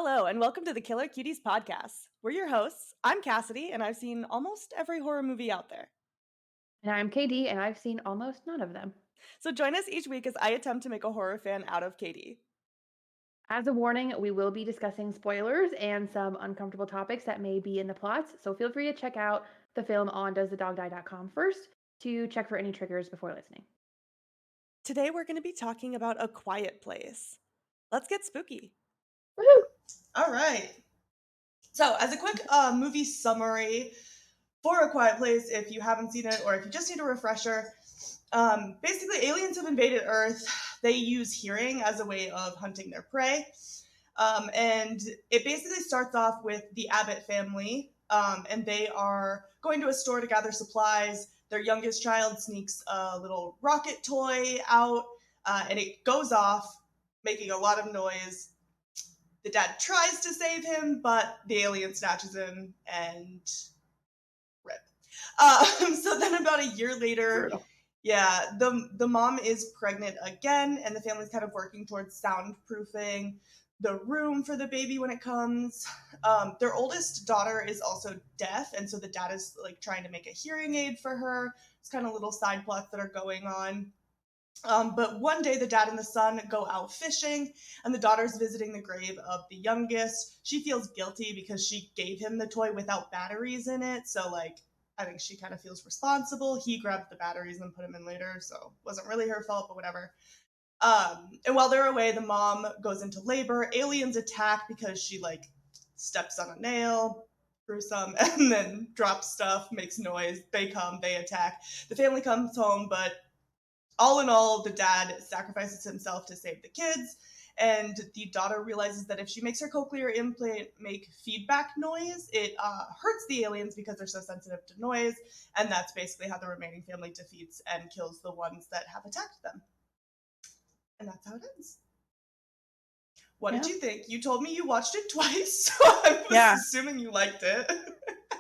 Hello, and welcome to the Killer Cuties podcast. We're your hosts. I'm Cassidy, and I've seen almost every horror movie out there. And I'm KD, and I've seen almost none of them. So join us each week as I attempt to make a horror fan out of Katie. As a warning, we will be discussing spoilers and some uncomfortable topics that may be in the plots, so feel free to check out the film on doesthedogdie.com first to check for any triggers before listening. Today we're going to be talking about A Quiet Place. Let's get spooky. Woohoo! All right. So, as a quick movie summary for A Quiet Place, if you haven't seen it or if you just need a refresher, basically aliens have invaded Earth. They use hearing as a way of hunting their prey. And it basically starts off with the Abbott family, and they are going to a store to gather supplies. Their youngest child sneaks a little rocket toy out, and it goes off, making a lot of noise. The dad tries to save him, but the alien snatches him and rip. So then about a year later, Brutal. yeah, the mom is pregnant again, and the family's kind of working towards soundproofing the room for the baby when it comes. Their oldest daughter is also deaf, and so the dad is like trying to make a hearing aid for her. It's kind of little side plots that are going on. But one day, the dad and the son go out fishing, and the daughter's visiting the grave of the youngest. She feels guilty because she gave him the toy without batteries in it. So, like, I think she kind of feels responsible. He grabbed the batteries and put them in later, so it wasn't really her fault, but whatever. And while they're away, the mom goes into labor. Aliens attack because she, like, steps on a nail, gruesome, and then drops stuff, makes noise. They come, they attack. The family comes home, but all in all, the dad sacrifices himself to save the kids, and the daughter realizes that if she makes her cochlear implant make feedback noise, it hurts the aliens because they're so sensitive to noise, and that's basically how the remaining family defeats and kills the ones that have attacked them. And that's how it ends. What did Yeah. you think? You told me you watched it twice, so I was Yeah. assuming you liked it.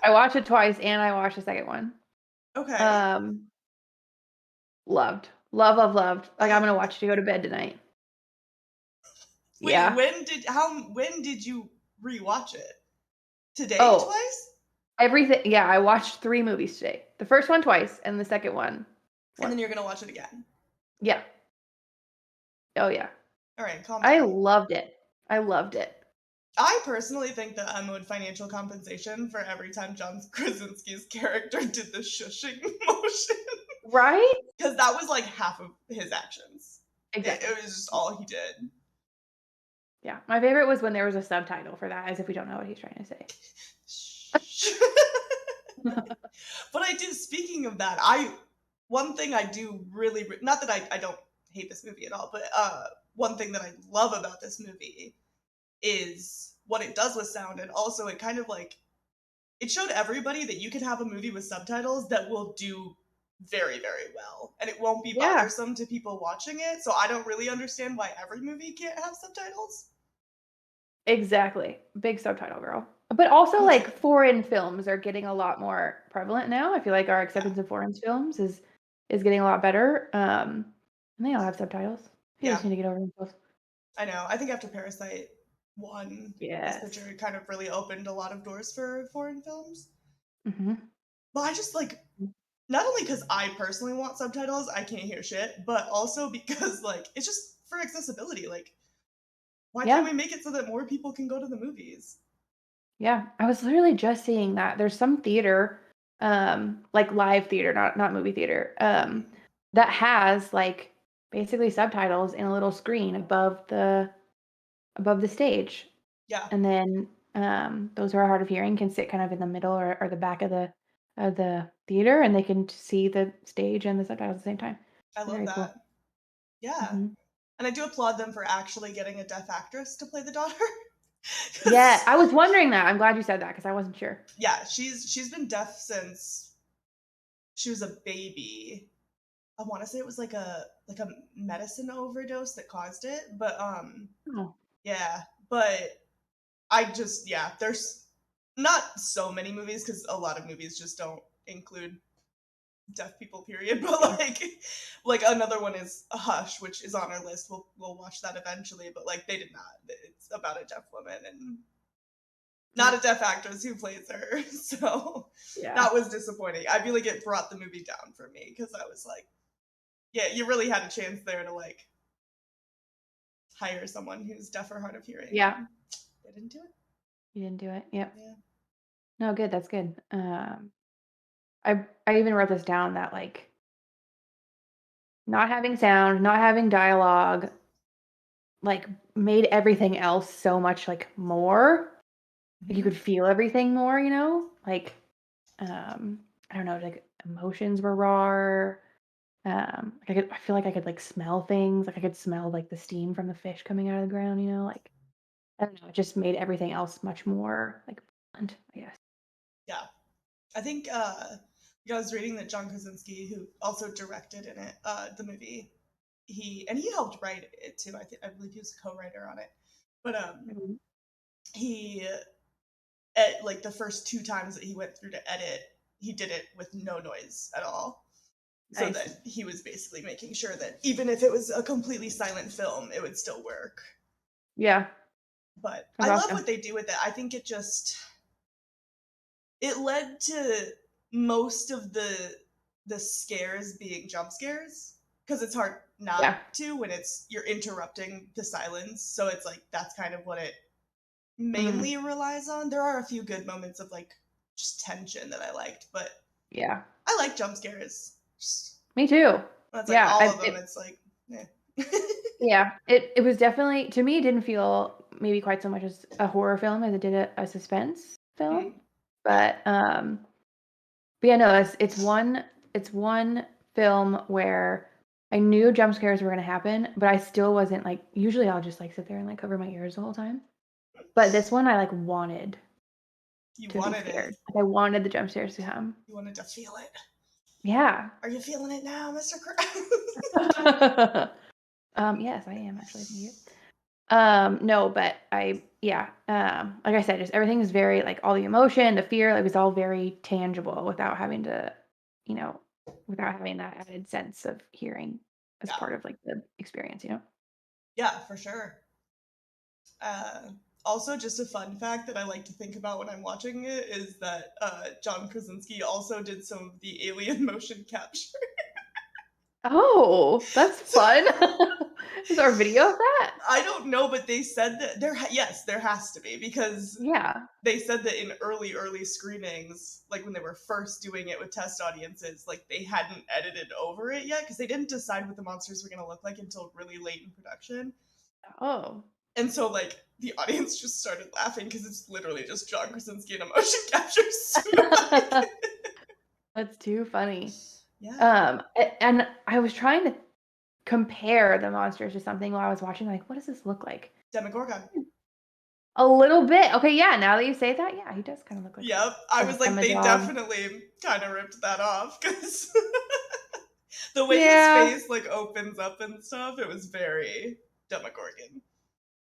I watched it twice, and I watched the second one. Okay. Loved. Love, love, loved. Like, I'm gonna watch it to go to bed tonight. Wait, Yeah. when did you rewatch it? Today, Oh, twice? everything. Yeah, I watched 3 movies today. The first one twice, and the second one And then once. you're gonna watch it again. Yeah. Oh, yeah. All right, calm I down. loved it. I loved it. I personally think that I'm owed financial compensation for every time John Krasinski's character did the shushing motion. Right? Because that was like half of his actions. Exactly. It was just all he did. Yeah. My favorite was when there was a subtitle for that, as if we don't know what he's trying to say. But I do, speaking of that, one thing I do really, not that I don't hate this movie at all, but one thing that I love about this movie is what it does with sound, and also it kind of like, it showed everybody that you can have a movie with subtitles that will do very, very well. And it won't be Yeah, bothersome to people watching it. So I don't really understand why every movie can't have subtitles. exactly. Big subtitle girl. But also, like, foreign films are getting a lot more prevalent now. I feel like our Yeah. acceptance of foreign films is getting a lot better. And they all have subtitles. People Yeah, just need to get over themselves. I know. I think after Parasite won Best Yes. Picture, it kind of really opened a lot of doors for foreign films. Mhm. But I just like, not only because I personally want subtitles, I can't hear shit, but also because like it's just for accessibility. Like, why can't Yeah. we make it so that more people can go to the movies? Yeah. I was literally just seeing that. There's some theater, like live theater, not movie theater, that has like basically subtitles in a little screen above the stage. Yeah, And then those who are hard of hearing can sit kind of in the middle or the back of the theater, and they can see the stage and the subtitles at the same time. I love Very cool. that. Yeah. Mhm. And I do applaud them for actually getting a deaf actress to play the daughter. Yeah, 'Cause, I was wondering that. I'm glad you said that because I wasn't sure. yeah, she's been deaf since she was a baby. I want to say it was like a medicine overdose that caused it, but Oh, yeah, but I just, yeah, there's not so many movies because a lot of movies just don't include deaf people, period. But like another one is Hush, which is on our list. We'll watch that eventually. But like they did not. It's about a deaf woman and not a deaf actress who plays her. So Yeah. that was disappointing. I feel like it brought the movie down for me because I was like, yeah, you really had a chance there to like hire someone who's deaf or hard of hearing. Yeah. They didn't do it. You didn't do it. Yep. Yeah. No, good. That's good. I even wrote this down that like not having sound, not having dialogue, like made everything else so much like more. Like you could feel everything more, you know? Like I don't know, like emotions were raw. I feel like I could like smell things. Like I could smell like the steam from the fish coming out of the ground, you know? Like I don't know, it just made everything else much more like blunt, I guess. Yeah. I think I was reading that John Krasinski, who also directed in it, the movie, he helped write it too. I believe he was a co-writer on it. But Mhm. he at like the first 2 times that he went through to edit, he did it with no noise at all. So Nice. that he was basically making sure that even if it was a completely silent film, it would still work. Yeah. But That's I love awesome. what they do with it. I think it led to most of the scares being jump scares because it's hard not Yeah. to when you're interrupting the silence. So it's like that's kind of what it Mhm. mainly relies on. There are a few good moments of like just tension that I liked, but Yeah. I like jump scares. Just, Me too. that's like Yeah. all of them. It's like, Yeah. It was definitely to me it didn't feel maybe quite so much as a horror film as it did a suspense film. Yeah. But yeah, no, it's one film where I knew jump scares were gonna happen, but I still wasn't like usually I'll just like sit there and like cover my ears the whole time. But this one I like wanted You to be wanted it. scared. Like I wanted the jump scares to come. You wanted to feel it. Yeah. Are you feeling it now, Mr. Krabs? Yes, I am actually. Thank you. No, but like I said, just everything is very like all the emotion, the fear, like, it was all very tangible without having to, you know, without having that added sense of hearing as Yeah. part of like the experience, you know? Yeah, for sure. Also, just a fun fact that I like to think about when I'm watching it is that John Krasinski also did some of the alien motion capture. Oh, that's So fun. Is there a video of that? I don't know, but they said that yes, there has to be because Yeah. they said that in early screenings, like when they were first doing it with test audiences, like they hadn't edited over it yet because they didn't decide what the monsters were going to look like until really late in production. Oh. And so, like, the audience just started laughing because it's literally just John Krasinski in a motion capture suit. That's too funny. Yeah. And I was trying to compare the monsters to something while I was watching, like, what does this look like? Demogorgon. A little bit. Okay, yeah, now that you say that, yeah, he does kind of look like Yep. I a was like, they Demodog. definitely kind of ripped that off because the way Yeah, his face, like, opens up and stuff, it was very Demogorgon.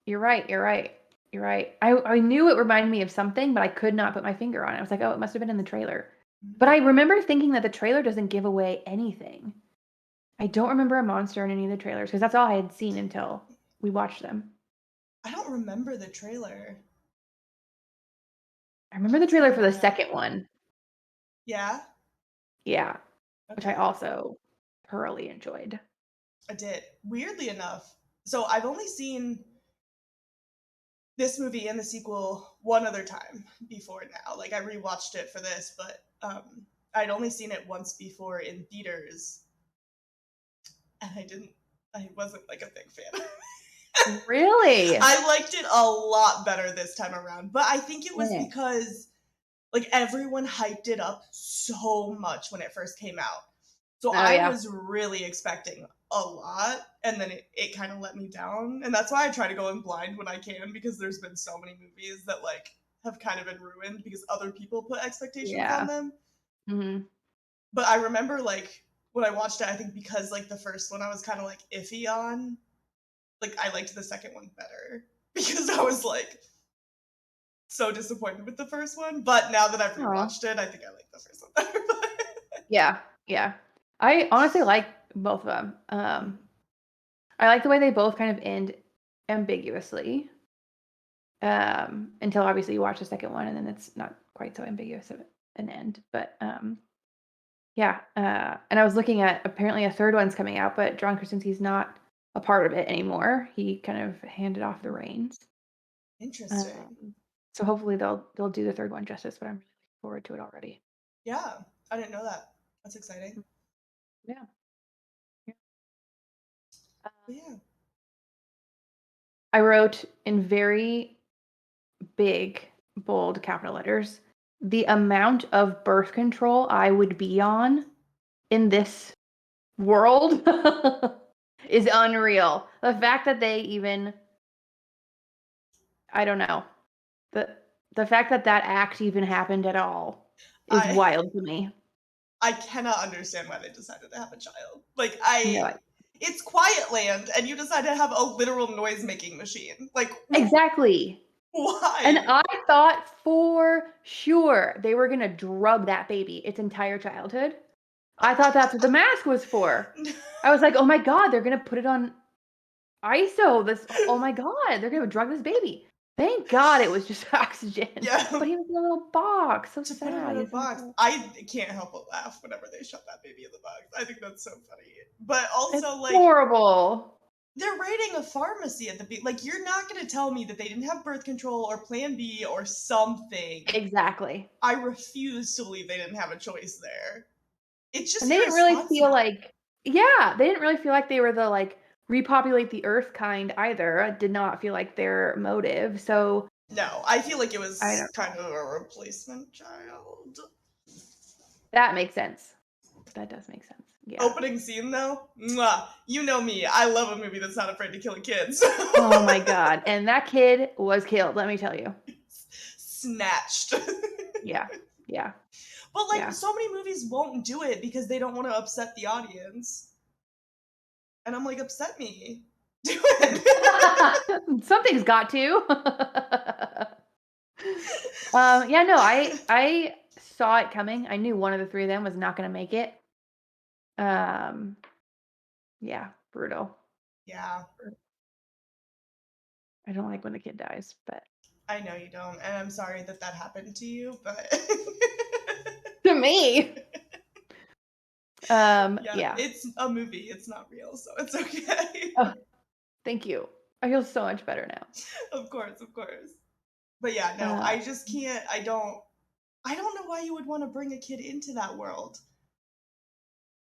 you're right. You're right. You're right. I knew it reminded me of something, but I could not put my finger on it. I was like, oh, it must have been in the trailer. But I remember thinking that the trailer doesn't give away anything. I don't remember a monster in any of the trailers because that's all I had seen until we watched them. I don't remember the trailer. I remember the trailer for the second one. Yeah? Yeah, which I Okay. also thoroughly enjoyed. I did. Weirdly enough, so I've only seen this movie and the sequel one other time before now. Like I rewatched it for this, but I'd only seen it once before in theaters, and I wasn't like a big fan. Really? I liked it a lot better this time around, but I think it was Yeah. because like everyone hyped it up so much when it first came out. So Oh, I yeah. was really expecting a lot, and then it kind of let me down. And that's why I try to go in blind when I can, because there's been so many movies that like have kind of been ruined because other people put expectations on Yeah. them. Mhm. But I remember like when I watched it, I think because like the first one I was kind of like iffy on, like I liked the second one better because I was like so disappointed with the first one. But now that I've Aw. rewatched it, I think I like the first one better. Yeah. Yeah. I honestly like both of them. I like the way they both kind of end ambiguously. Until obviously you watch the second one and then it's not quite so ambiguous of an end. But yeah. And I was looking at apparently a third one's coming out, but John Krasinski's not a part of it anymore. He kind of handed off the reins. Interesting. So hopefully they'll do the third one justice, but I'm really looking forward to it already. Yeah, I didn't know that. That's exciting. Yeah. But yeah. I wrote in very big, bold capital letters, the amount of birth control I would be on in this world is unreal. The fact that they even, I don't know, the fact that that act even happened at all is wild to me. I cannot understand why they decided to have a child. Like, No. it's Quiet Land, and you decide to have a literal noise-making machine. Like, Exactly. why? And I thought for sure they were gonna drug that baby its entire childhood. I thought that's what the mask was for. I was like, oh my god, they're gonna put it on ISO. Oh my god, they're gonna drug this baby. Thank God it was just oxygen. Yeah. But he was in a little box. So to sad. put it in a box. I can't help but laugh whenever they shove that baby in the box. I think that's so funny. But also, it's like, horrible. They're raiding a pharmacy at the beginning. Like, you're not going to tell me that they didn't have birth control or Plan B or something. Exactly. I refuse to believe they didn't have a choice there. It's just and they didn't really feel like, yeah, they didn't really feel like they were the like repopulate the earth kind either. It did not feel like their motive. So no, I feel like it was kind of a replacement child. That makes sense. That does make sense. Yeah. Opening scene though, mwah, you know me. I love a movie that's not afraid to kill a kid. Oh my god! And that kid was killed. Let me tell you. Snatched. Yeah. But like so many movies won't do it because they don't want to upset the audience. And I'm like, upset me. Do it. Something's got to. Yeah, no, I saw it coming. I knew one of the three of them was not going to make it. Yeah, brutal. Yeah. I don't like when the kid dies, but I know you don't, and I'm sorry that happened to you, but to me. Yeah. It's a movie. It's not real, so it's okay. Oh, thank you. I feel so much better now. Of course. But yeah, no, I just can't. I don't know why you would want to bring a kid into that world.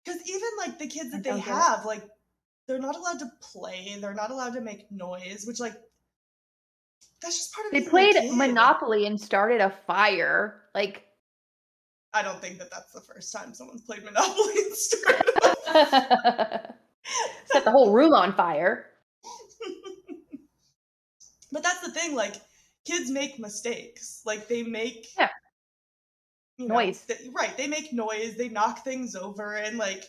Because even like the kids that they have, like, they're not allowed to play. They're not allowed to make noise, which, like, that's just part of They played Monopoly and started a fire. Like, I don't think that that's the first time someone's played Monopoly and started a fire. Set the whole room on fire. But that's the thing, like, kids make mistakes. Like, they make noise. They make noise, they knock things over, and like,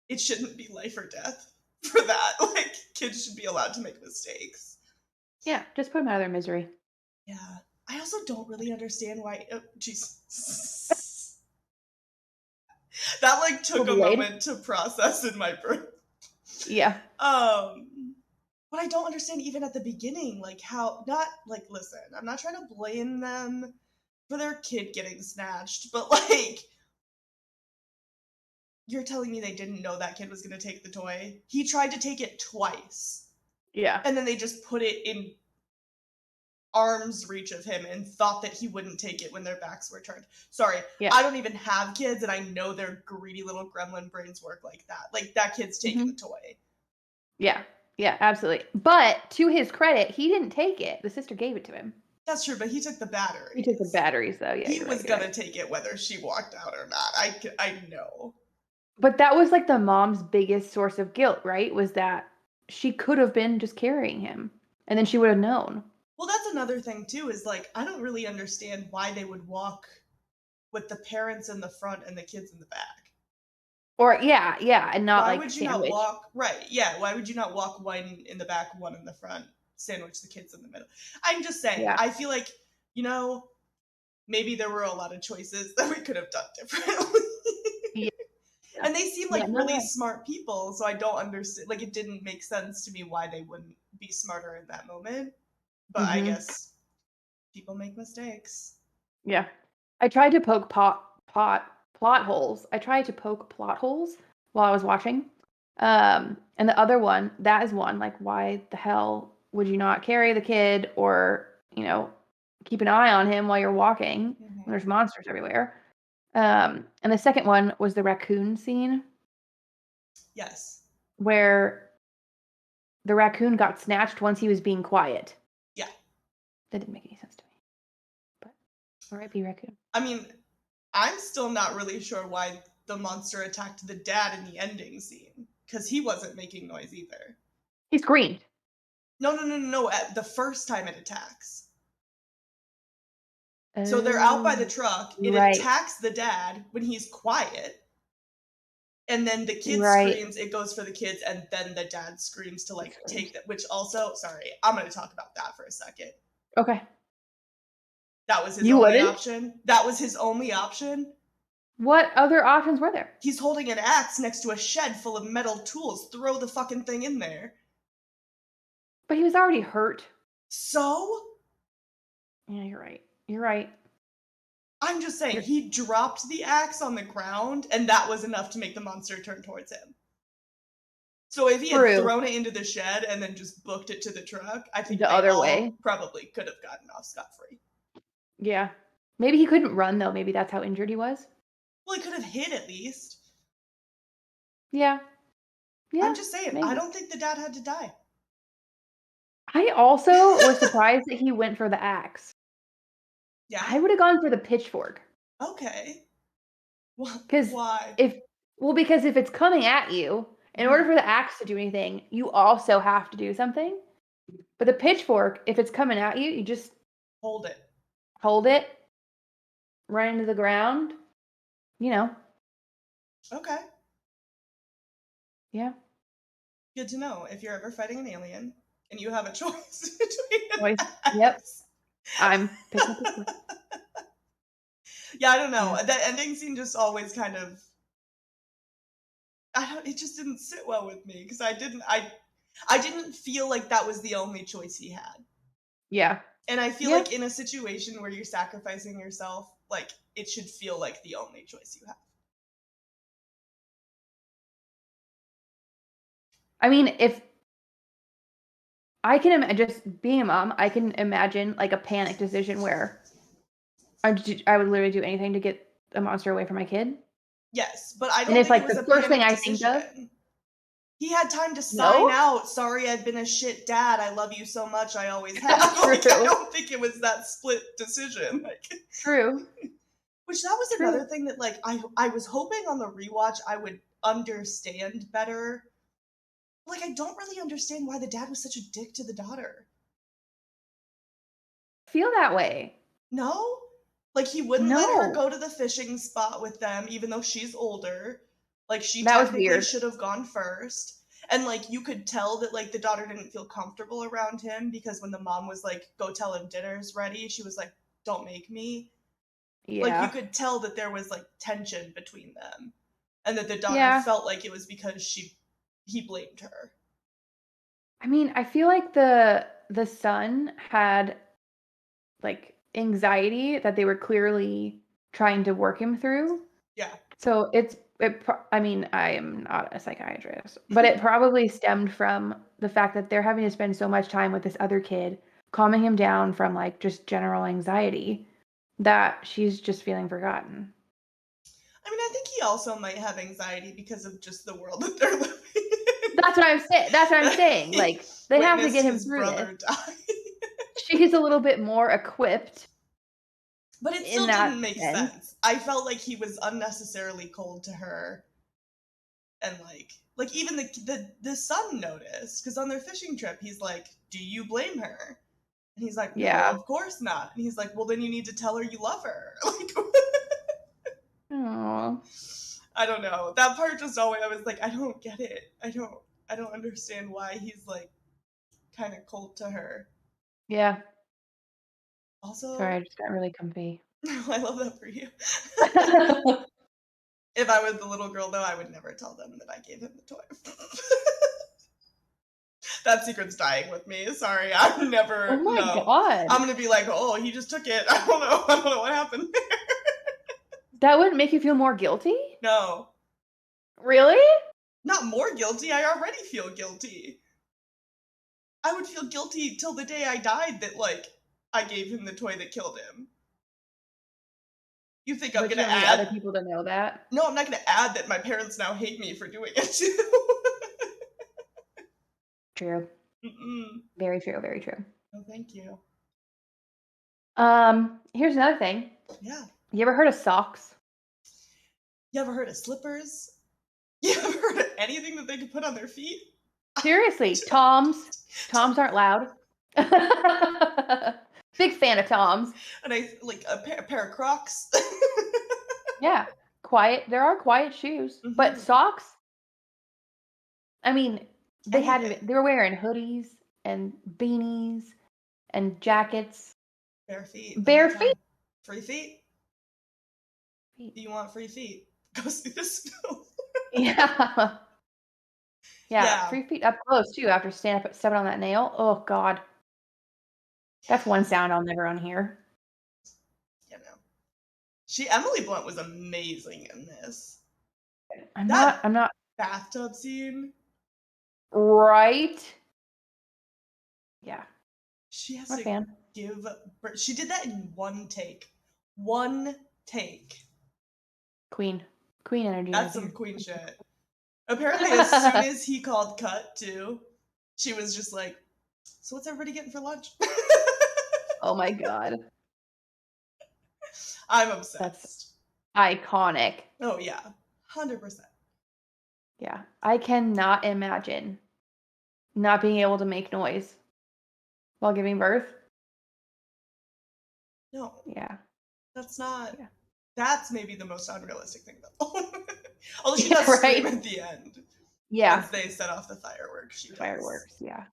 it shouldn't be life or death for that. Like, kids should be allowed to make mistakes. Yeah, just put them out of their misery. Yeah. I also don't really understand why. Oh, jeez. That like took a moment to process in my brain. Yeah. But I don't understand even at the beginning, like how not like listen, I'm not trying to blame them for their kid getting snatched, but like you're telling me they didn't know that kid was gonna take the toy? He tried to take it twice. Yeah. And then they just put it in arm's reach of him and thought that he wouldn't take it when their backs were turned. Sorry, I don't even have kids, and I know their greedy little gremlin brains work like that. Like, that kid's taking the toy. Yeah, absolutely. But to his credit, he didn't take it. The sister gave it to him. That's true, but he took the batteries. He took the batteries, though. Yeah, he was gonna take it whether she walked out or not. I know. But that was like the mom's biggest source of guilt, right? Was that she could have been just carrying him, and then she would have known. Well, that's another thing too. Is like, I don't really understand why they would walk with the parents in the front and the kids in the back. Or and not why like would you sandwich. not walk right? Yeah, why would you not walk one in the back, one in the front, sandwich the kids in the middle? I'm just saying. Yeah. I feel like maybe there were a lot of choices that we could have done differently. Yeah. And they seem Yeah, like no, really right. smart people, so I don't understand. Like, it didn't make sense to me why they wouldn't be smarter in that moment. But I Mm-hmm. guess people make mistakes. Yeah. I tried to poke plot holes. I tried to poke plot holes while I was watching. And the other one, that is one, like why the hell would you not carry the kid or, keep an eye on him while you're walking when Mhm. there's monsters everywhere? And the second one was the raccoon scene Yes. where the raccoon got snatched once he was being quiet. Yeah. That didn't make any sense to me. But R.I.P. raccoon. I mean, I'm still not really sure why the monster attacked the dad in the ending scene, because he wasn't making noise either. He screamed. No. At the first time it attacks. So they're out by the Oh, truck. It right. attacks the dad when he's quiet. And then the kid Right. screams, it goes for the kids, and then the dad screams to He like screams. take that, which also, sorry, I'm going to talk about that for a second. Okay. That was his You only wouldn't? option. That was his only option. What other options were there? He's holding an axe next to a shed full of metal tools. Throw the fucking thing in there. But he was already hurt. So? Yeah, you're right. You're right. I'm just saying, You're he dropped the axe on the ground, and that was enough to make the monster turn towards him. So if he had true. thrown it into the shed and then just booked it to the truck, I think The they other all way. probably could have gotten off scot-free. Yeah. Maybe he couldn't run though. Maybe that's how injured he was. Well, he could have hit at least. Yeah. Yeah. I'm just saying, I Maybe. don't think the dad had to die. I also was surprised that he went for the axe. Yeah? I would have gone for the pitchfork. Okay. Because Why? because if it's coming at you, in order Mhm. for the axe to do anything, you also have to do something. But the pitchfork, if it's coming at you, you just Hold it. hold it, run into the ground. Okay. Yeah. Good to know. If you're ever fighting an alien and you have a choice between Choice. an Yep. axe. I'm picking up pitchfork. Yeah, I don't know. Yeah. That ending scene just always kind of it just didn't sit well with me because I didn't feel like that was the only choice he had. Yeah. And I feel Yeah. like in a situation where you're sacrificing yourself, like it should feel like the only choice you have. I mean, if I can just being a mom, I can imagine like a panic decision where I would literally do anything to get a monster away from my kid. Yes, but I And don't if think it like was the a first thing panic I think of, decision. He had time to sign no, out. Sorry, I've been a shit dad. I love you so much. I always have. true, Like, I don't think it was that split decision. Like, true, which that was true. another thing that like I was hoping on the rewatch I would understand better. Like, I don't really understand why the dad was such a dick to the daughter. Feel that way. No? Like, he wouldn't let her No, go to the fishing spot with them, even though she's older. Like, she that was technically weird. should have gone first. And, like, you could tell that, like, the daughter didn't feel comfortable around him because when the mom was like, go tell him dinner's ready, she was like, don't make me. Like, you Yeah, could tell that there was, like, tension between them. And that the daughter yeah. felt like it was because he blamed her. I mean, I feel like the son had like anxiety that they were clearly trying to work him through. Yeah. So I mean, I am not a psychiatrist, but it probably stemmed from the fact that they're having to spend so much time with this other kid, calming him down from like just general anxiety that she's just feeling forgotten. I mean, I think he also might have anxiety because of just the world that they're living in. That's what I'm saying. That's what I'm saying. Like they have to Witnessed get him his through this. brother die. She's a little bit more equipped But it in still that didn't make sense. sense. I felt like he was unnecessarily cold to her, and like even the son noticed because on their fishing trip he's like, "Do you blame her?" And he's like, "No, Yeah. of course not." And he's like, "Well, then you need to tell her you love her." Like, Aww. I don't know. That part just always I was like, I don't get it. I don't understand why he's like kind of cold to her. Yeah. Sorry, Also, I just got really comfy. I love that for you. If I was the little girl, though, I would never tell them that I gave him the toy. That secret's dying with me. Sorry, I'm Oh never. my No, god. I'm gonna be like, oh, he just took it. I don't know. I don't know what happened. That wouldn't make you feel more guilty? No, Really? not more guilty. I already feel guilty. I would feel guilty till the day I died that like I gave him the toy that killed him. You think I'm But you gonna don't need other add? people to know that. No, I'm not gonna add that my parents now hate me for doing it too. True. Mm-mm. Very true, very true. No, thank you. Here's another thing. Yeah. You ever heard of socks? You ever heard of slippers? You ever heard of anything that they could put on their feet? Seriously, Toms. Toms aren't loud. Big fan of Toms. And I like a pair of Crocs. Yeah. Quiet. There are quiet shoes. But Mhm. socks? I mean, they Anything. were wearing hoodies and beanies and jackets. Bare feet. the Bare whole time. feet. Free feet? Feet. Do you want free feet? Go see this film. Yeah. Yeah. Yeah. Free feet up close too after stepping on that nail. Oh god. That's one sound I'll never unhear. You know. Emily Blunt was amazing in this. I'm That- not Bathtub scene. right. Yeah. She has I'm a to fan. give. She did that in one take. One take. Queen energy. That's right some there. queen shit. Apparently, as soon as he called cut, too, she was just like, so what's everybody getting for lunch? Oh my god. I'm obsessed. Iconic. Oh, yeah. 100%. Yeah. I cannot imagine not being able to make noise while giving birth. No, Yeah. that's not. Yeah. That's maybe the most unrealistic thing about although she Yeah, does scream right. at the end. Yeah. Once they set off the fireworks, she does. Fireworks. Yeah.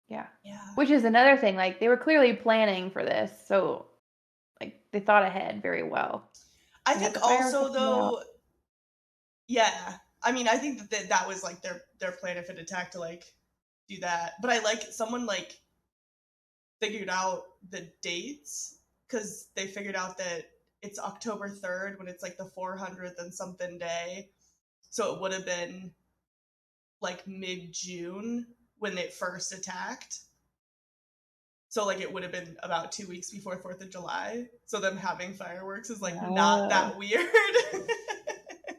Yeah. Yeah. Which is another thing. Like, they were clearly planning for this. So, like, they thought ahead very well. I They had think the fireworks also, up and out. though, yeah. I mean, I think that was like their plan if it attacked to like do that. But I like someone like figured out the dates because they figured out that it's October 3rd when it's like the 400th and something day. So it would have been like mid-June when they first attacked. So like it would have been about 2 weeks before 4th of July. So them having fireworks is like not that weird.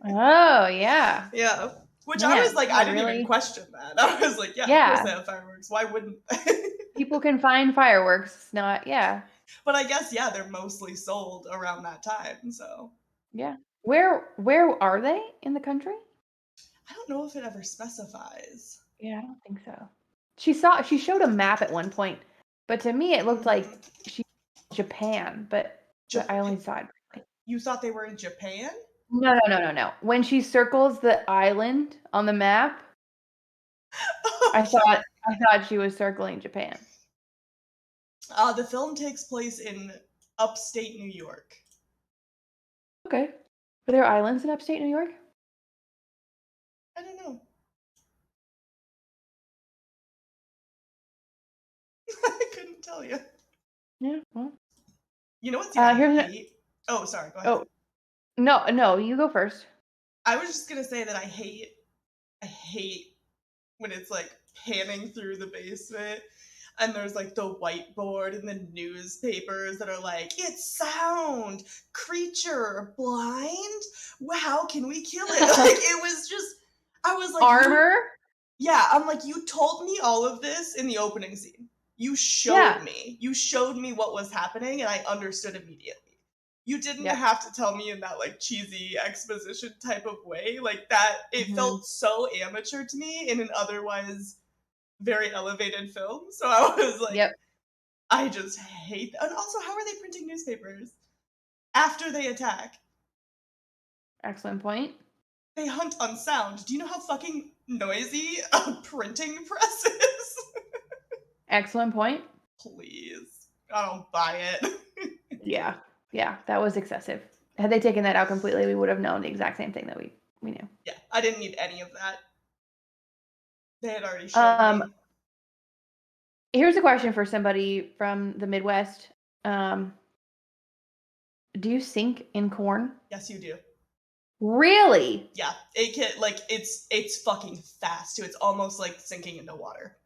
Oh, yeah. Yeah. Which Man, I was like, I that didn't really- even question that. I was like, yeah, of Yeah. course they have fireworks. Why wouldn't they? People can find fireworks. It's not, yeah. But I guess, yeah, they're mostly sold around that time. So Yeah. Where are they in the country? I don't know if it ever specifies. Yeah, I don't think so. She showed a map at one point, but to me it looked like she Japan, but I only saw it. You thought they were in Japan? No. When she circles the island on the map, I thought she was circling Japan. The film takes place in upstate New York. Okay. Are there islands in upstate New York? I don't know. I couldn't tell you. Yeah. Well. You know what's Here's I hate? Oh, sorry. Go ahead. Oh. No, you go first. I was just gonna say that I hate when it's like panning through the basement and there's like the whiteboard and the newspapers that are like, it's sound, creature, blind. How can we kill it? Like it was just, I was like, Armor? Yeah, I'm like, you told me all of this in the opening scene. You showed me. You showed me what was happening, and I understood immediately. You didn't have to tell me in that like cheesy exposition type of way. Like that, it felt so amateur to me in an otherwise very elevated film. So I was like, I just hate that. And also, how are they printing newspapers after they attack? Excellent point. They hunt on sound. Do you know how fucking noisy a printing press is? Excellent point. Please. I don't buy it. Yeah, that was excessive. Had they taken that out completely, we would have known the exact same thing that we knew. Yeah, I didn't need any of that. They had already shown me. Here's a question for somebody from the Midwest. Do you sink in corn? Yes, you do. Really? Yeah, it can, like, it's fucking fast too. It's almost like sinking into water.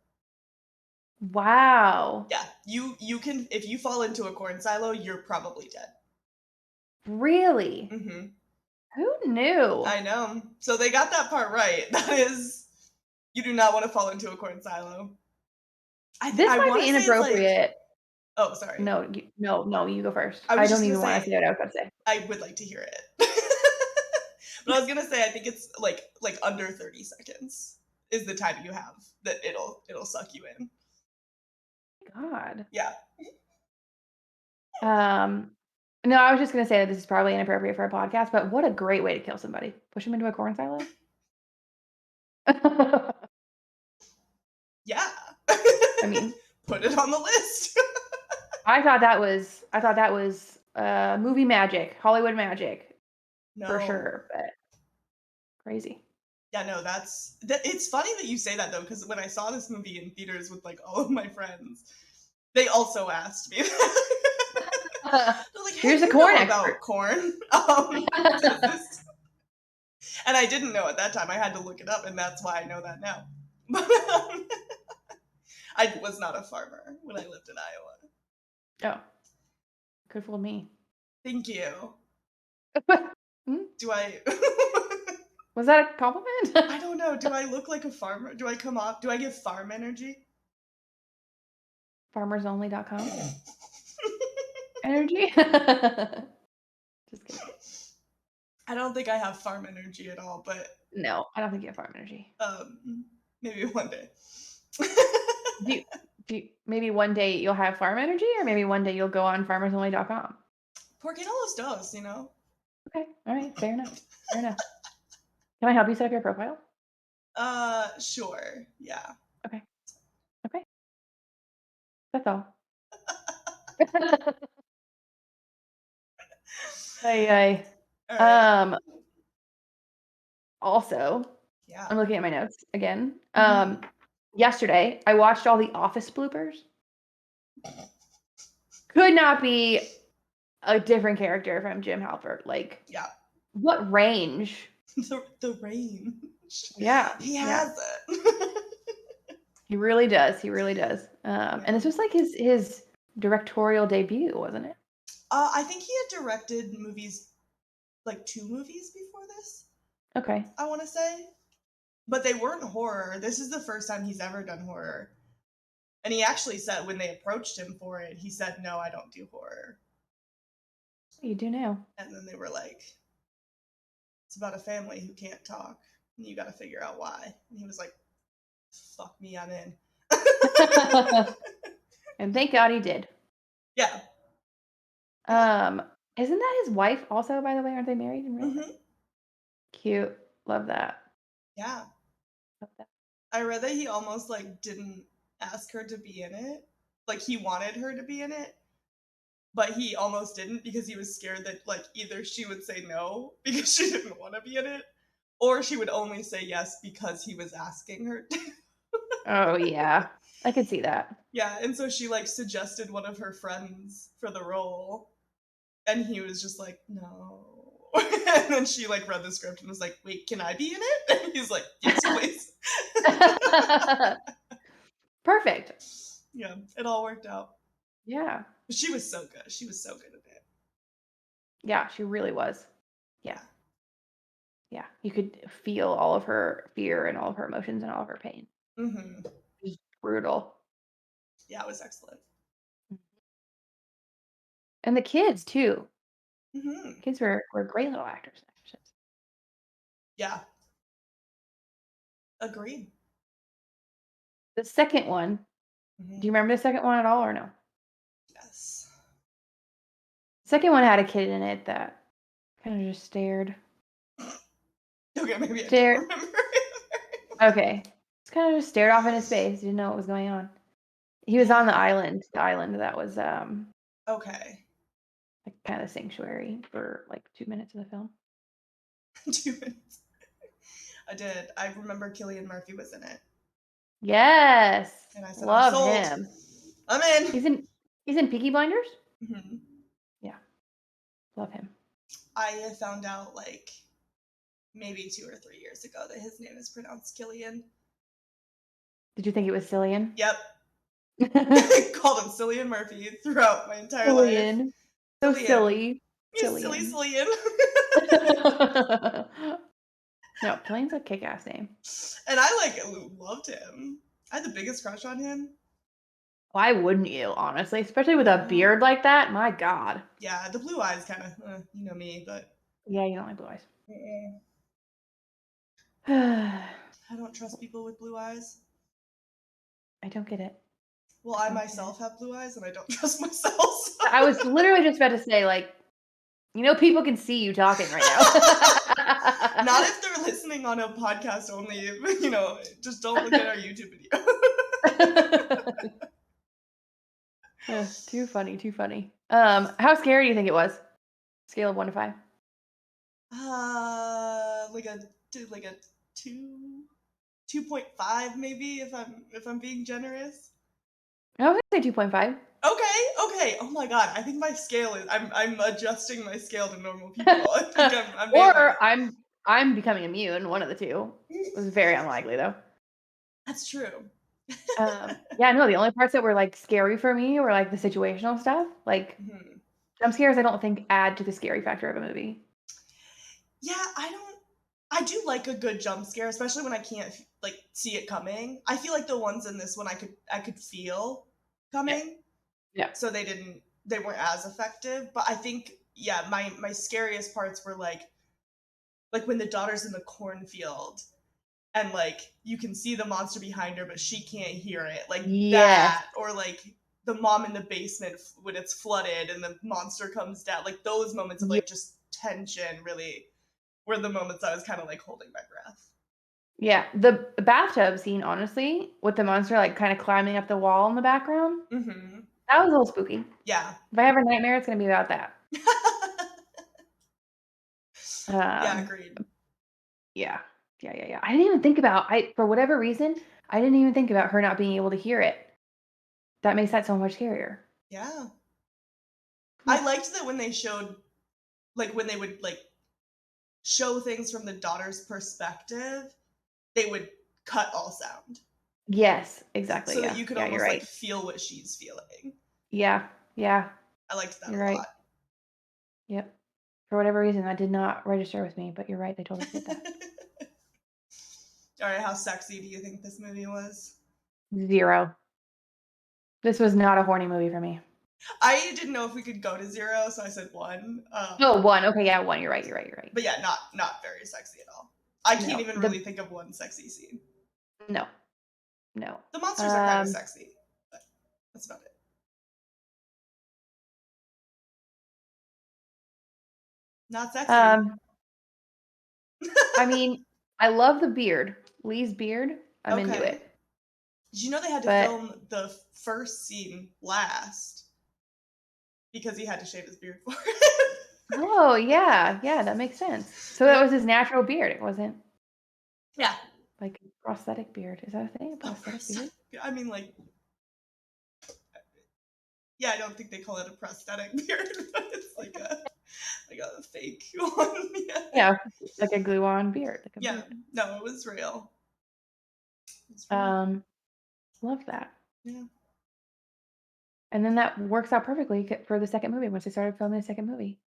Wow. Yeah, you can, if you fall into a corn silo, you're probably dead. Really? Mm-hmm. Who knew? I know. So they got that part right. That is, you do not want to fall into a corn silo. This might wanna be say it's inappropriate. Oh, sorry. No, you go first. I I was don't just even gonna want to say- say what I was about to say. I would like to hear it. But I was gonna say, I think it's like under 30 seconds is the time you have that it'll suck you in. God. Yeah. No, I was just gonna say that this is probably inappropriate for a podcast, but what a great way to kill somebody. Push them into a corn silo. Yeah. I mean, put it on the list. I thought that was movie magic, Hollywood magic, No. for sure. But crazy. Yeah, no, it's funny that you say that though, because when I saw this movie in theaters with like all of my friends, they also asked me. They're like, hey, Here's a you corn know expert. about corn. And I didn't know at that time. I had to look it up, and that's why I know that now. But I was not a farmer when I lived in Iowa. Oh, could fool me. Thank you. Hmm? Do I? Was that a compliment? I don't know. Do I look like a farmer? Do I come off? Do I give farm energy? Farmersonly.com energy. Just kidding. I don't think I have farm energy at all, but No, I don't think you have farm energy. maybe one day. Do you, maybe one day you'll have farm energy, or maybe one day you'll go on farmersonly.com. ¿Por qué no los dos? You know. Okay, all right, fair enough. Fair enough. Can I help you set up your profile? Sure. Yeah. Okay. That's all. Ay. All right. Also, Yeah. I'm looking at my notes again. Mhm. Yesterday, I watched all the Office bloopers. Could not be a different character from Jim Halpert. Like, Yeah. what range? The range. Yeah. He has it. He really does. He really does. And this was like his directorial debut, wasn't it? I think he had directed movies, like 2 movies before this. Okay. I want to say, but they weren't horror. This is the first time he's ever done horror. And he actually said when they approached him for it, he said, "No, I don't do horror." You do now. And then they were like, "It's about a family who can't talk, and you got to figure out why." And he was like, "Fuck me, I'm in." And thank God he did. Yeah. Isn't that his wife also, by the way? Aren't they married in real life? Mm-hmm. Cute. Love that. Yeah. Love that. I read that he almost like didn't ask her to be in it. Like he wanted her to be in it, but he almost didn't because he was scared that like either she would say no because she didn't want to be in it, or she would only say yes because he was asking her to. Oh yeah. I could see that. Yeah, and so she like suggested one of her friends for the role, and he was just like, no. And then she like read the script and was like, wait, can I be in it? And he's like, yes, please. Perfect. Yeah, it all worked out. Yeah. But she was so good. She was so good at it. Yeah, she really was. Yeah. Yeah. You could feel all of her fear and all of her emotions and all of her pain. Mm-hmm. It was brutal. Yeah, it was excellent. And the kids too. Mm-hmm. Kids were great little actors. Yeah. Agreed. The second one, Mm-hmm. do you remember the second one at all or no? Yes. The second one had a kid in it that kind of just stared. Okay, maybe I Stared. don't remember it. Okay. Just kind of just stared off into space. Didn't know what was going on. He was on the island. The island that was Okay. like kind of the sanctuary for like 2 minutes of the film. 2 minutes. I did. I remember Cillian Murphy was in it. Yes, And I said, love I'm sold. him. I'm in. He's in Peaky Blinders. Mhm. Yeah, love him. I found out like maybe 2 or 3 years ago that his name is pronounced Killian. Did you think it was Cillian? Yep. Called him Cillian Murphy throughout my entire life. Cillian. So Cillian. silly. He's silly Cillian. Cillian. No, Cillian's a kick-ass name. And I loved him. I had the biggest crush on him. Why wouldn't you, honestly? Especially with a beard like that? My God. Yeah, the blue eyes kind of, you know me, but. Yeah, you don't like blue eyes. I don't trust people with blue eyes. I don't get it. Well, I myself have blue eyes and I don't trust myself. So. I was literally just about to say, like, people can see you talking right now. Not if they're listening on a podcast only. Just don't look at our YouTube video. Too funny, too funny. How scary do you think it was? Scale of 1 to 5. Like a 2.5 maybe if I'm being generous. I was gonna say 2.5. Okay. Oh my god, I think my scale is. I'm adjusting my scale to normal people. I think I'm or I'm becoming immune. One of the two. It was very unlikely though. That's true. Yeah, no. The only parts that were like scary for me were like the situational stuff. Like jump scares, I don't think add to the scary factor of a movie. Yeah, I do like a good jump scare, especially when I can't like see it coming. I feel like the ones in this one I could feel coming. Yeah. So they weren't as effective. But I think my scariest parts were like when the daughter's in the cornfield and like you can see the monster behind her but she can't hear it. Like that, or like the mom in the basement when it's flooded and the monster comes down. Like those moments of like just tension really were the moments I was kind of like holding my breath. Yeah, the bathtub scene, honestly, with the monster like kind of climbing up the wall in the background, that was a little spooky. Yeah. If I have a nightmare, it's gonna be about that. Yeah, agreed. Yeah. I didn't even think about for whatever reason, I didn't even think about her not being able to hear it. That makes that so much scarier. Yeah. I liked that when they showed, like when they would like show things from the daughter's perspective, they would cut all sound. Yes, exactly. So that you could almost like feel what she's feeling. Yeah. I liked that you're a right. lot. Yep. For whatever reason, that did not register with me, but you're right. They totally did that. All right, how sexy do you think this movie was? 0. This was not a horny movie for me. I didn't know if we could go to 0, so I said 1. 1. Okay, yeah, 1. You're right. But yeah, not very sexy at all. I can't even really think of one sexy scene. No. The monsters are kind of sexy, but that's about it. Not sexy. I mean, I love the beard. Lee's beard. I'm into it. Did you know they had to film the first scene last because he had to shave his beard for it? Oh, yeah, that makes sense. So that was his natural beard. It wasn't like a prosthetic beard. Is that a thing? A prosthetic beard? I mean, like, I don't think they call it a prosthetic beard, but it's like a fake one. Yeah, like a glue-on beard. Beard. No, it was real. Love that. Yeah. And then that works out perfectly for the second movie once they started filming the second movie.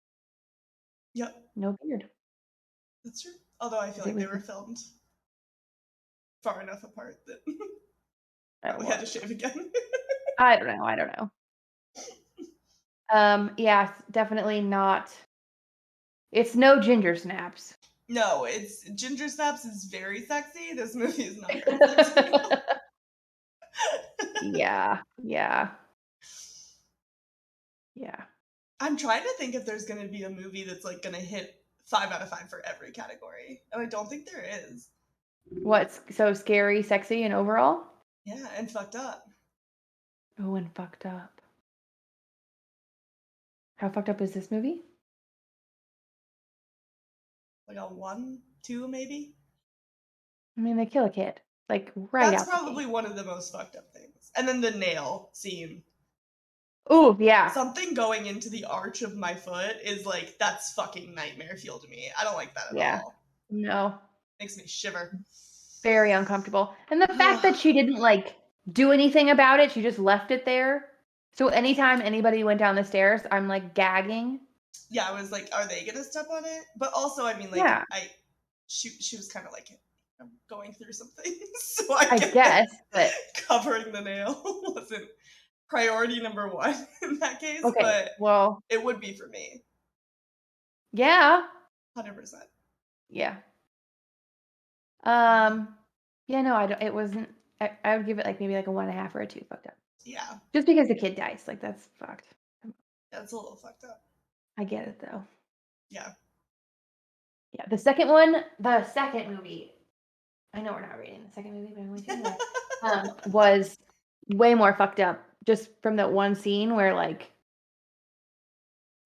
Yep. No beard. That's true. Although I feel like they were filmed far enough apart that we had to shave again. I don't know. Yeah, definitely not. It's no Ginger Snaps. No, it's Ginger Snaps is very sexy. This movie is not very sexy. Yeah. I'm trying to think if there's going to be a movie that's like going to hit 5 out of 5 for every category, and I don't think there is. What's so scary, sexy, and overall? Yeah, and fucked up. Oh, and fucked up. How fucked up is this movie? Like a 1, 2 maybe. I mean, they kill a kid like right That's out the probably gate. one of the most fucked up things. And then the nail scene. Ooh, yeah. Something going into the arch of my foot is like, that's fucking nightmare fuel to me. I don't like that at Yeah. all. No. Makes me shiver. Very uncomfortable. And the fact that she didn't like do anything about it, she just left it there. So anytime anybody went down the stairs, I'm like gagging. Yeah, I was like, are they gonna step on it? But also, I mean, like, Yeah. she was kind of like going through something, so I I guess guess, but covering the nail wasn't priority number 1 in that case, okay. but Well, it would be for me, yeah. 100%. Yeah. Yeah, no, I don't, it wasn't, I would give it like maybe like a 1.5 or a 2 fucked up. Yeah, Just because the kid dies, like that's fucked. that's a little fucked up. I get it though. Yeah. Yeah, the second one, the second movie, I know we're not reading the second movie, but I'm going to anyway, was way more fucked up just from that one scene where like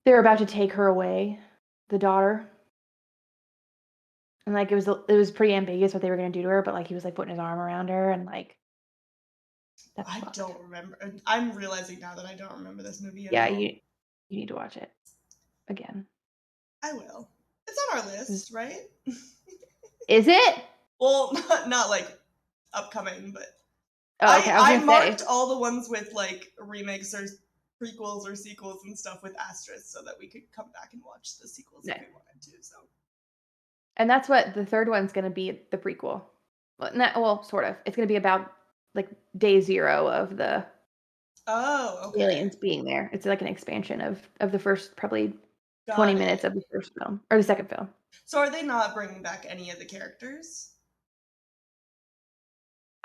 they were about to take her away, the daughter. And like it was pretty ambiguous what they were gonna do to her, but like he was like putting his arm around her and like that's I fucked. don't remember. I'm realizing now that I don't remember this movie at Yeah, all. you need to watch it again. I will. It's on our list, right? Is it? Well, not like upcoming, but Oh, okay. I I was gonna marked say. all the ones with like remakes or prequels or sequels and stuff with asterisks so that we could come back and watch the sequels if Yeah. we wanted to. So And that's what the third one's gonna be, the prequel. Well, sort of. It's gonna be about like day 0 of the okay. aliens being there. It's like an expansion of the first probably Got 20 it. minutes of the first film or the second film. So are they not bringing back any of the characters?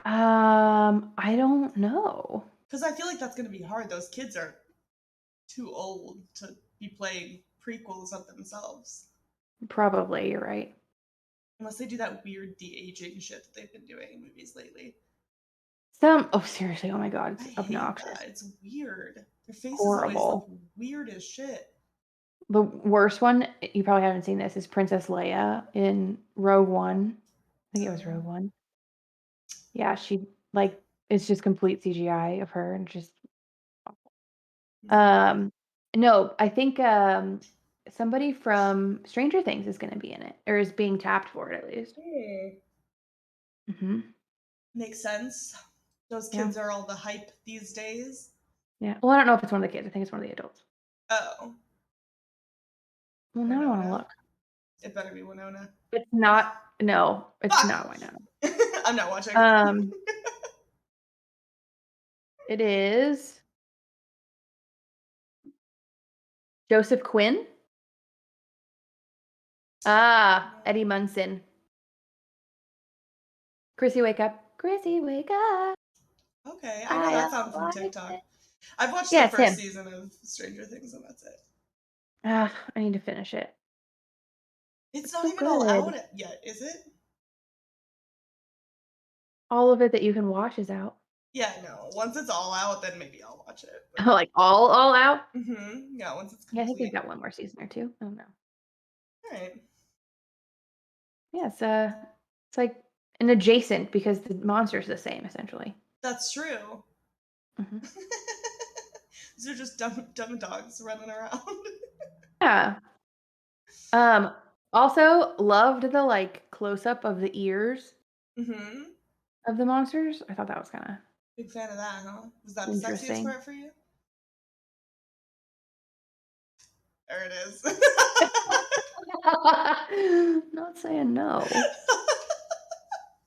I don't know. Because I feel like that's going to be hard. Those kids are too old to be playing prequels of themselves. Probably, you're right. Unless they do that weird de-aging shit that they've been doing in movies lately. Seriously, oh my god, I it's hate obnoxious. that. It's weird. Their faces always Horrible. look weird as shit. The worst one, you probably haven't seen this, is Princess Leia in Rogue One. I think it was Rogue One. Yeah, she like it's just complete CGI of her and just no, I think somebody from Stranger Things is gonna be in it, or is being tapped for it at least. Mm-hmm. Makes sense. Those Yeah. kids are all the hype these days. Yeah. Well, I don't know if it's one of the kids. I think it's one of the adults. Oh. Well, now I want to Winona. look. It better be Winona. It's not. No, it's not Winona. I'm not watching. It is Joseph Quinn. Eddie Munson. Chrissy, wake up. Chrissy, wake up. Okay, I know that sound from like TikTok. it. I've watched Yeah, the it's first him. season of Stranger Things and that's it. I need to finish it. It's It's not so even all out good. yet, is it? All of it that you can watch is out. Yeah, no. Once it's all out, then maybe I'll watch it. But... Like all out? Yeah, once it's complete. Yeah, I think they've got one more season or two. I don't know. All right. Yeah, it's like an adjacent because the monster's the same essentially. That's true. Mm-hmm. These are just dumb dogs running around. Yeah. Also loved the like close up of the ears of the monsters. I thought that was kind of big fan of that, huh? Was that the sexiest interesting. part for you? There it is. Not saying no.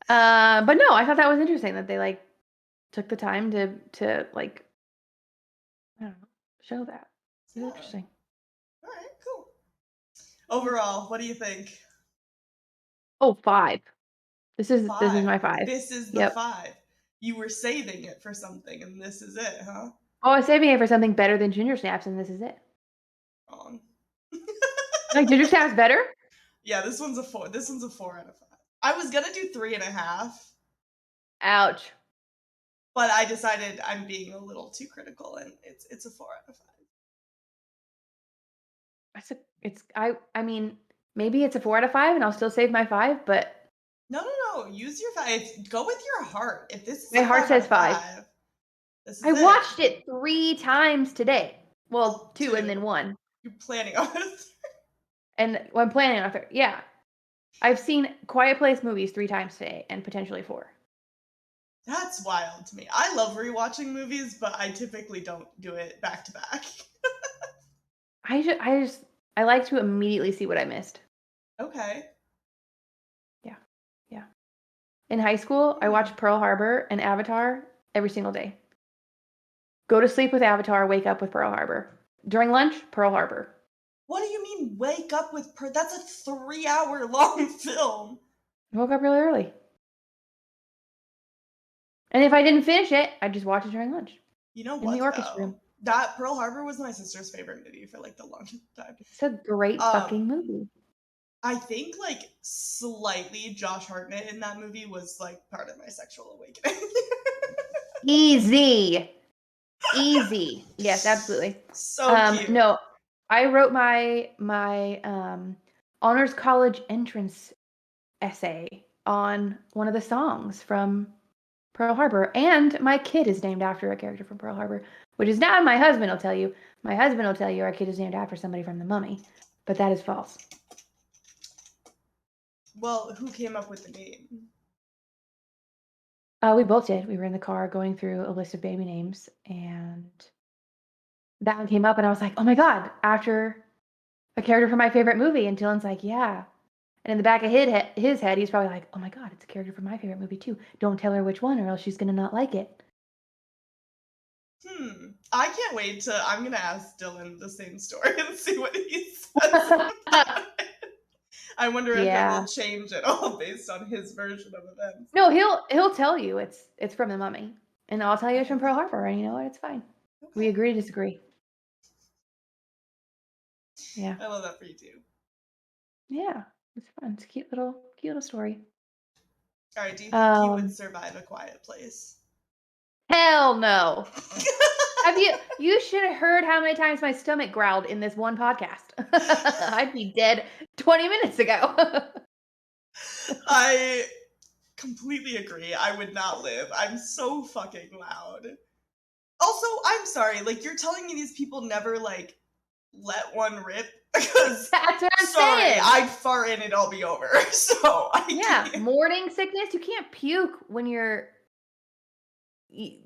But no, I thought that was interesting that they like took the time to like I don't know, show that. It's interesting. All right, cool. Overall, what do you think? Oh, 5. This is my 5. This is the 5. You were saving it for something, and this is it, huh? Oh, I was saving it for something better than Ginger Snaps, and this is it. Wrong. Like Ginger Snaps better? Yeah, this one's a 4. This one's a 4 out of 5. I was gonna do 3.5. Ouch. But I decided I'm being a little too critical, and it's a 4 out of 5. I mean, maybe it's a 4 out of 5 and I'll still save my 5, but No, no, no. Use your five. Go with your heart. If this is my a heart 5 out says of 5. 5, this I is it. watched it 3 times today. Well, Well, 2 and then 2. 1. You're planning on it. And I'm planning on a 3rd. Yeah. I've seen Quiet Place movies 3 times today and potentially 4. That's wild to me. I love rewatching movies, but I typically don't do it back to back. I like to immediately see what I missed. Okay. Yeah. Yeah. In high school, I Hmm. watched Pearl Harbor and Avatar every single day. Go to sleep with Avatar, wake up with Pearl Harbor. During lunch, Pearl Harbor. What do you mean wake up with that's a 3-hour long film. I woke up really early. And if I didn't finish it, I'd just watch it during lunch You know in the what orchestra room. though? That Pearl Harbor was my sister's favorite movie for like the longest time. It's a great fucking Um, movie. I think like slightly Josh Hartnett in that movie was like part of my sexual awakening. Easy. Easy. Yes, absolutely. So cute. No, I wrote my honors college entrance essay on one of the songs from Pearl Harbor, and my kid is named after a character from Pearl Harbor, which is not my husband will tell you. My husband will tell you our kid is named after somebody from The Mummy, but that is false. Well, who came up with the name? We both did. We were in the car going through a list of baby names, and that one came up, and I was like, "Oh my god!" After a character from my favorite movie, and Dylan's like, "Yeah." And in the back of his head, he's probably like, "Oh my god, it's a character from my favorite movie too. Don't tell her which one, or else she's gonna not like it." I can't wait to. I'm gonna ask Dylan the same story and see what he says about it. I wonder if it Yeah. will change at all based on his version of events. No, he'll tell you it's from The Mummy, and I'll tell you it's from Pearl Harbor, and you know what? It's fine. We Okay. agree to disagree. Yeah. I love that for you too. Yeah. It's fun. It's a cute little story. All right. Do you think you would Um, survive A Quiet Place? hell no. You should have heard how many times my stomach growled in this one podcast. I'd be dead 20 minutes ago. I completely agree. I would not live. I'm so fucking loud. Also, I'm sorry. Like, you're telling me these people never, like, let one rip? Because, That's what I'm sorry, saying. I'd fart and it'd all be over. So, I Yeah, can't. morning sickness. You can't puke when you're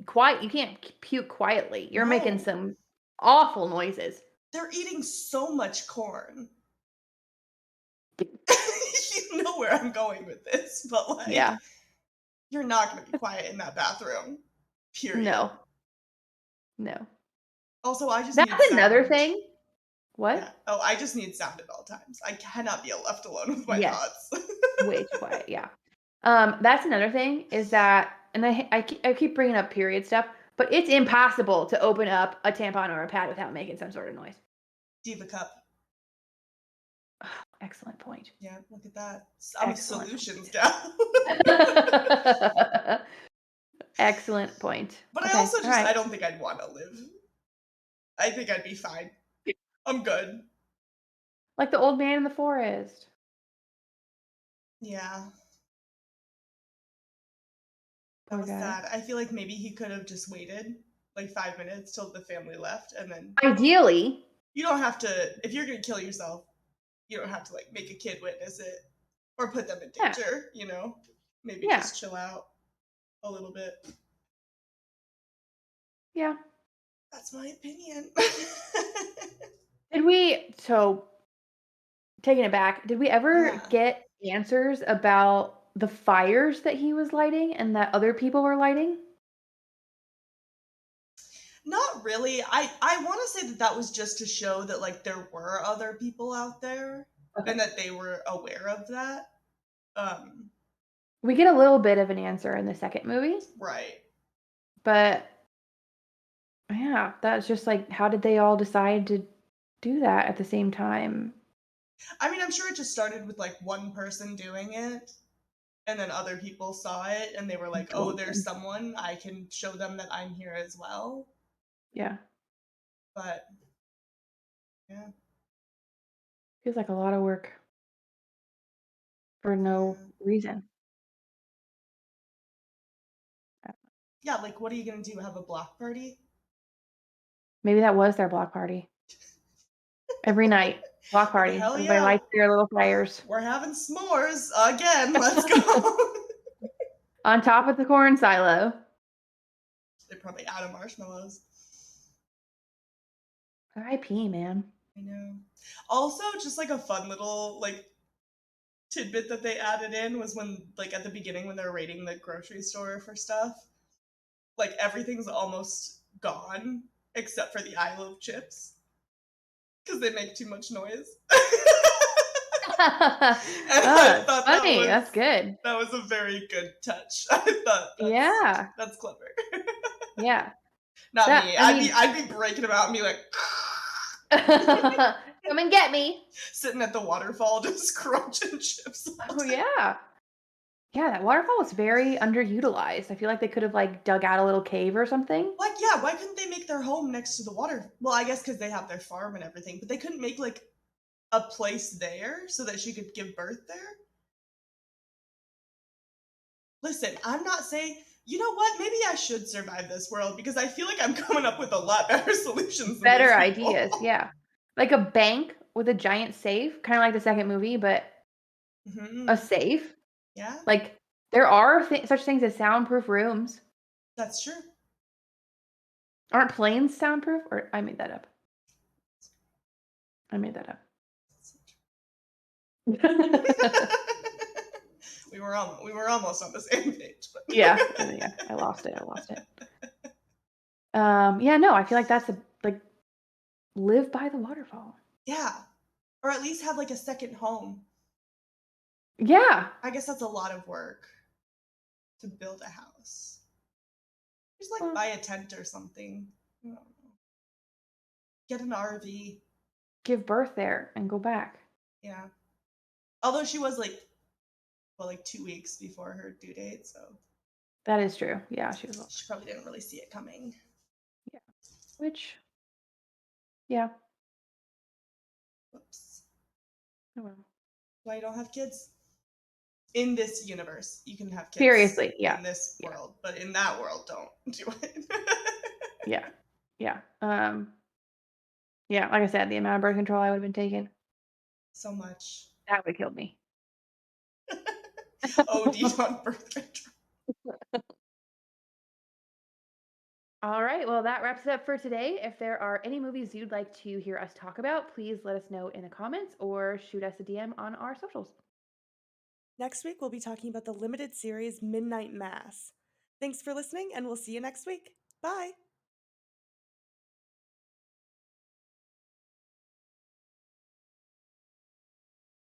quiet. You can't puke quietly. You're making No. some awful noises. They're eating so much corn. You know where I'm going with this, but, like, Yeah. you're not going to be quiet in that bathroom. Period. No. No. Also, I just need That's another sound. thing. What? Yeah. Oh, I just need sound at all times. I cannot be left alone with my Yes. thoughts. Way too quiet. Yeah. That's another thing is that, and I keep bringing up period stuff, but it's impossible to open up a tampon or a pad without making some sort of noise. Diva Cup. Excellent point. Yeah, look at that. I'm a Excellent solutions point. gal. Excellent point. But Okay. I also All just, I right. don't think I'd want to live. I think I'd be fine. I'm good. Like the old man in the forest. Yeah. That Poor was guy. sad. I feel like maybe he could have just waited like 5 minutes till the family left and then Ideally, you don't have to, if you're going to kill yourself, you don't have to like make a kid witness it or put them in yeah. danger, you know? Maybe Yeah. just chill out a little bit. Yeah. That's my opinion. So taking it back, did we ever Yeah. get answers about the fires that he was lighting and that other people were lighting? Not really. I want to say that that was just to show that like there were other people out there Okay. and that they were aware of that. We get a little bit of an answer in the second movie, Right. but yeah, that's just like, how did they all decide to do that at the same time? I mean, I'm sure it just started with like one person doing it and then other people saw it and they were like, "Oh, there's someone. I can show them that I'm here as well." Yeah. But yeah. Feels like a lot of work for no Yeah. reason. Yeah, like what are you gonna do? Have a block party? Maybe that was their block party. Every night, block Like, party. hell Everybody yeah, lights their little fires we're having s'mores again. Let's go. on top of the corn silo. They probably out of marshmallows. R.I.P. man. I know. Also, just like a fun little like tidbit that they added in was when like at the beginning when they're raiding the grocery store for stuff, like everything's almost gone except for the Isle of Chips because they make too much noise. And I Oh, thought funny. That's good. that was a very good touch. I thought Yeah. that's clever. Yeah. Not That me. I mean, I'd be breaking them out and be like come and get me. sitting at the waterfall just crunching chips. Oh yeah. Yeah, that waterfall was very underutilized. I feel like they could have like dug out a little cave or something. Like, yeah, why couldn't they make their home next to the water? Well, I guess because they have their farm and everything, but they couldn't make like a place there so that she could give birth there? Listen, I'm not saying, you know what? Maybe I should survive this world because I feel like I'm coming up with a lot better solutions than Better these people. ideas, yeah. Like a bank with a giant safe, kind of like the second movie, but a safe. Yeah, Like there are such things as soundproof rooms. that's true. Aren't planes soundproof? Or I made that up. I made that up. We were almost on the same page, but Yeah, I lost it. Yeah, no, I feel like that's like live by the waterfall. yeah, or at least have like a second home. Yeah. I guess that's a lot of work to build a house. Just like Well, buy a tent or something. I don't know. Get an RV. give birth there and go back. Yeah. Although she was like, well, like 2 weeks before her due date, so That is true. Yeah, she was. she probably didn't really see it coming. Yeah. Which, yeah. Whoops. Oh well. Why you don't have kids? In this universe, you can have kids. Seriously, yeah. In this world, but in that world, don't do it. Yeah. Yeah. Yeah, like I said, the amount of birth control I would have been taking, So much. that would have killed me. OD'd on birth control. All right, well, that wraps it up for today. If there are any movies you'd like to hear us talk about, please let us know in the comments or shoot us a DM on our socials. Next week, we'll be talking about the limited series Midnight Mass. Thanks for listening, and we'll see you next week. Bye!